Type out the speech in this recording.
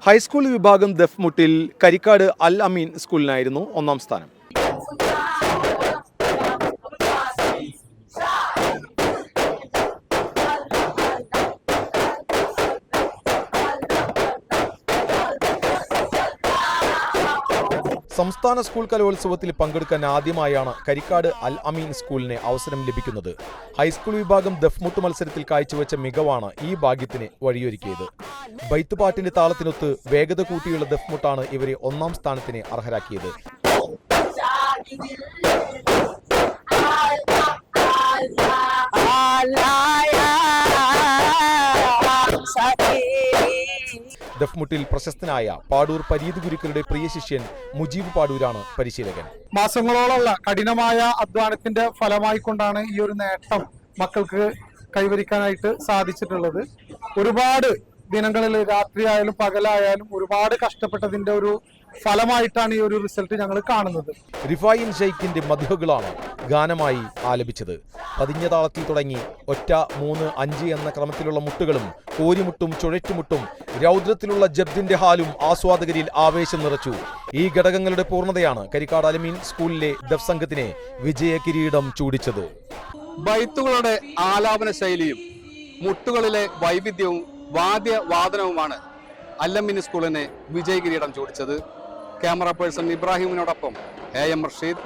High school വിഭാഗം ദഫ്മുട്ടിൽ കരിക്കാട് അൽ അമീൻ സ്കൂളിനായിരുന്നു ഒന്നാം സ്ഥാനം. സംസ്ഥാന സ്കൂൾ കലോത്സവത്തിൽ പങ്കെടുക്കാൻ ആദ്യമായാണ് കരിക്കാട് അൽ അമീൻ സ്കൂളിന് അവസരം ലഭിക്കുന്നത്. ഹൈസ്കൂൾ വിഭാഗം ദഫ്മുട്ട് മത്സരത്തിൽ കാഴ്ചവെച്ച മികവാണ് ഈ ഭാഗ്യത്തിന് വഴിയൊരുക്കിയത്. ബൈത്തുപാട്ടിന്റെ താളത്തിനൊത്ത് വേഗത കൂട്ടിയുള്ള ദഫ്മുട്ടാണ് ഇവരെ ഒന്നാം സ്ഥാനത്തിന് അർഹരാക്കിയത്. ദഫ്മുട്ടിൽ പ്രശസ്തനായ പാടൂർ പരീത് ഗുരുക്കളുടെ പ്രിയ ശിഷ്യൻ മുജീബ് പാടൂരാണ് പരിശീലകൻ. മാസങ്ങളോളമുള്ള കഠിനമായ അധ്വാനത്തിന്റെ ഫലമായിക്കൊണ്ടാണ് ഈ ഒരു നേട്ടം മക്കൾക്ക് കൈവരിക്കാനായിട്ട് സാധിച്ചിട്ടുള്ളത്. ഒരുപാട് ദിനങ്ങളിൽ രാത്രിയായാലും പകലായാലും ഒരുപാട് കഷ്ടപ്പെട്ടതിന്റെ ഒരു ഫലമായിട്ടാണ് ഈ ഒരു റിസൾട്ട് ഞങ്ങൾ കാണുന്നത്. റിഫായിൻ ഷെയ്ഖിന്റെ മദ്ഹുകളാണ് ഗാനമായി ആലപിച്ചത്. പതിഞ്ഞ താളത്തിൽ തുടങ്ങി ഒറ്റ 3, 5 എന്ന ക്രമത്തിലുള്ള മുട്ടുകളും കോരിമുട്ടും ചുഴറ്റുമുട്ടും രൗദ്രത്തിലുള്ള ജബ്ദിന്റെ ഹാലും ആസ്വാദകരിൽ ആവേശം നിറച്ചു. ഈ ഘടകങ്ങളുടെ പൂർണ്ണതയാണ് കരിക്കാട് അൽ അമീൻ സ്കൂളിലെ ദഫ് സംഘത്തിനെ വിജയ കിരീടം ചൂടിച്ചത്. ബൈത്തുകളുടെ ആലാപന ശൈലിയും മുട്ടുകളിലെ വൈവിധ്യവും വാദ്യവാദനവുമാണ് അൽ അമീൻ സ്കൂളിനെ വിജയ കിരീടം ചൂടിച്ചത്. ക്യാമറ പേഴ്സൺ ഇബ്രാഹിമിനോടൊപ്പം AM റഷീദ്,